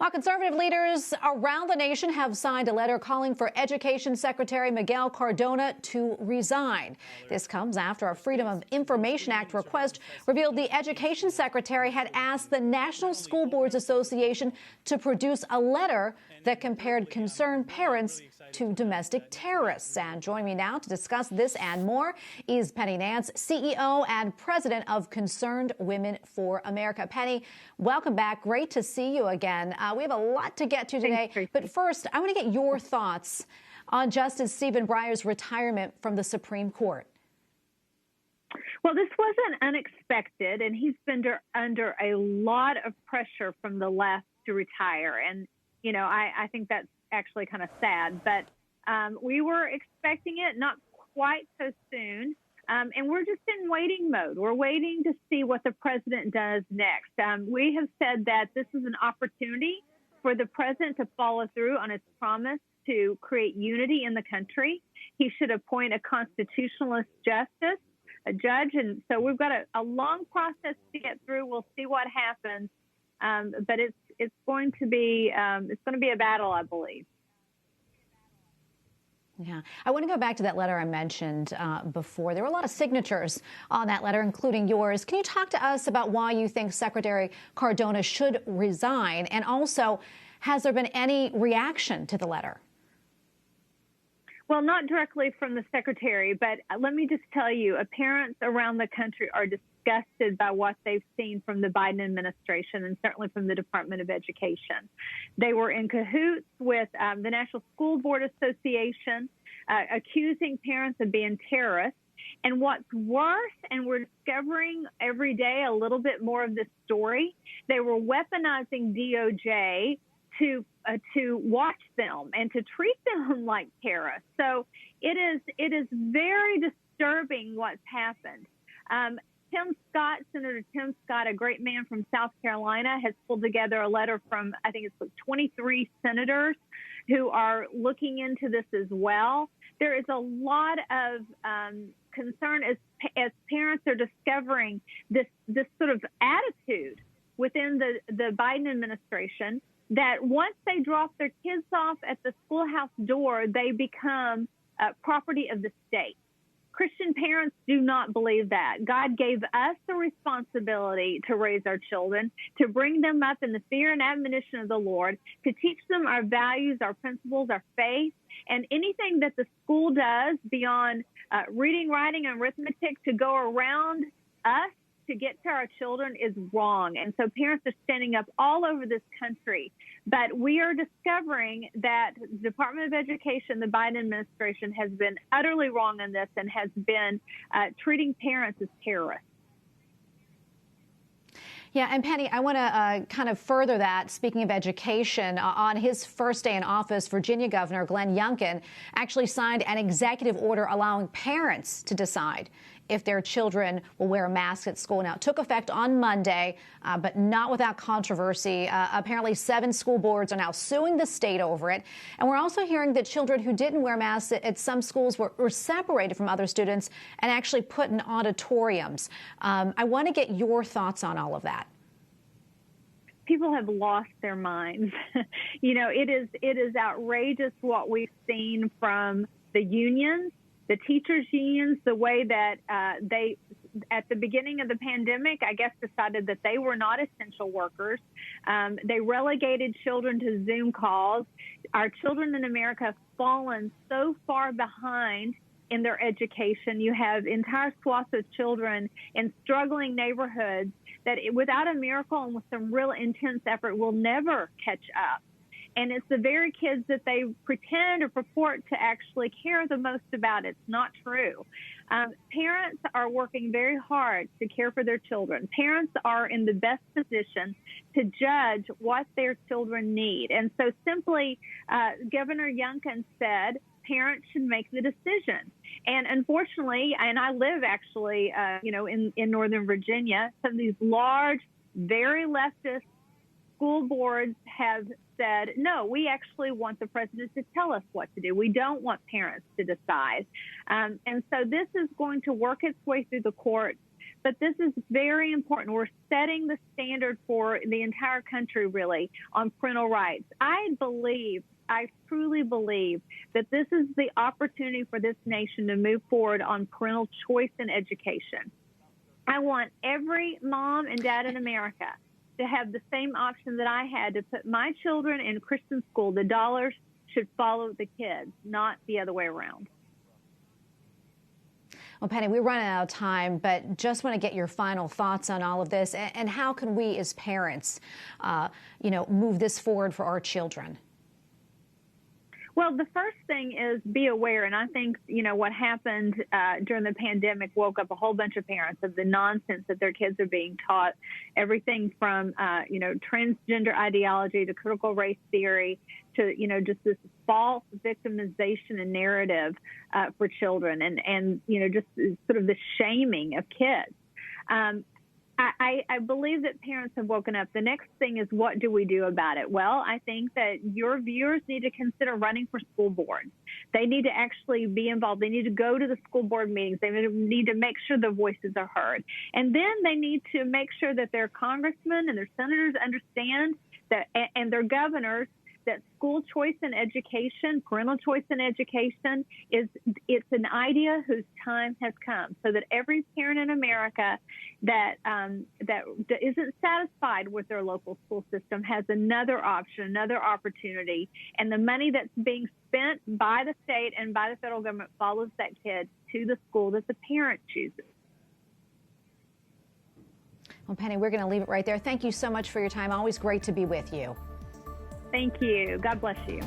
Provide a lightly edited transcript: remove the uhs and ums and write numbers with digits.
While conservative leaders around the nation have signed a letter calling for Education Secretary Miguel Cardona to resign. This comes after a Freedom of Information Act request revealed the Education Secretary had asked the National School Boards Association to produce a letter that compared concerned parents to domestic terrorists. And joining me now to discuss this and more is Penny Nance, CEO and President of Concerned Women for America. Penny, welcome back. Great to see you again. We have a lot to get to today. Thanks, but first, I want to get your thoughts on Justice Stephen Breyer's retirement from the Supreme Court. Well, this wasn't unexpected, and he's been under a lot of pressure from the left to retire. And, you know, I think that's actually kind of sad, but we were expecting it not quite so soon. And we're just in waiting mode. We're waiting to see what the president does next. We have said that this is an opportunity for the president to follow through on his promise to create unity in the country. He should appoint a constitutionalist justice, a judge. And so we've got a long process to get through. We'll see what happens. But it's going to be a battle, I believe. Yeah, I want to go back to that letter I mentioned before. There were a lot of signatures on that letter, including yours. Can you talk to us about why you think Secretary Cardona should resign? And also, has there been any reaction to the letter? Well, not directly from the secretary, but let me just tell you, parents around the country are disgusted by what they've seen from the Biden administration and certainly from the Department of Education. They were in cahoots with the National School Board Association, accusing parents of being terrorists. And what's worse, and we're discovering every day a little bit more of this story, they were weaponizing DOJ to watch them and to treat them like terrorists. So it is very disturbing what's happened. Senator Tim Scott, a great man from South Carolina, has pulled together a letter from, I think it's 23 senators who are looking into this as well. There is a lot of concern as parents are discovering this sort of attitude within the Biden administration that once they drop their kids off at the schoolhouse door, they become property of the state. Christian parents do not believe that. God gave us the responsibility to raise our children, to bring them up in the fear and admonition of the Lord, to teach them our values, our principles, our faith, and anything that the school does beyond reading, writing, and arithmetic to go around us to get to our children is wrong. And so parents are standing up all over this country. But we are discovering that the Department of Education, the Biden administration, has been utterly wrong in this and has been treating parents as terrorists. Yeah, and Penny, I want to kind of further that. Speaking of education, on his first day in office, Virginia Governor Glenn Youngkin actually signed an executive order allowing parents to decide if their children will wear a mask at school. Now, it took effect on Monday, but not without controversy. Apparently, 7 school boards are now suing the state over it. And we're also hearing that children who didn't wear masks at some schools were separated from other students and actually put in auditoriums. I want to get your thoughts on all of that. People have lost their minds. You know, it is outrageous what we've seen from the unions, the teachers' unions, the way that they, at the beginning of the pandemic, I guess, decided that they were not essential workers. They relegated children to Zoom calls. Our children in America have fallen so far behind in their education. You have entire swaths of children in struggling neighborhoods that without a miracle and with some real intense effort will never catch up. And it's the very kids that they pretend or purport to actually care the most about. It's not true. Parents are working very hard to care for their children. Parents are in the best position to judge what their children need. And so simply, Governor Youngkin said, parents should make the decision. And unfortunately, and I live actually, in Northern Virginia, some of these large, very leftist school boards have said, no, we actually want the president to tell us what to do. We don't want parents to decide. And so this is going to work its way through the courts. but this is very important. We're setting the standard for the entire country, really, on parental rights. I truly believe that this is the opportunity for this nation to move forward on parental choice in education. I want every mom and dad in America to have the same option that I had to put my children in Christian school. The dollars should follow the kids, not the other way around. Well, Penny, we're running out of time, but just want to get your final thoughts on all of this, and how can we as parents, move this forward for our children? Well, the first thing is be aware, and I think, what happened during the pandemic woke up a whole bunch of parents of the nonsense that their kids are being taught, everything from, transgender ideology to critical race theory to, just this false victimization and narrative for children and just sort of the shaming of kids. I believe that parents have woken up. The next thing is, what do we do about it? Well, I think that your viewers need to consider running for school boards. They need to actually be involved. They need to go to the school board meetings. They need to make sure their voices are heard. And then they need to make sure that their congressmen and their senators understand that, and their governors, that school choice in education, parental choice in education, it's an idea whose time has come, so that every parent in America that isn't satisfied with their local school system has another option, another opportunity, and the money that's being spent by the state and by the federal government follows that kid to the school that the parent chooses. Well, Penny, we're going to leave it right there. Thank you so much for your time. Always great to be with you. Thank you. God bless you.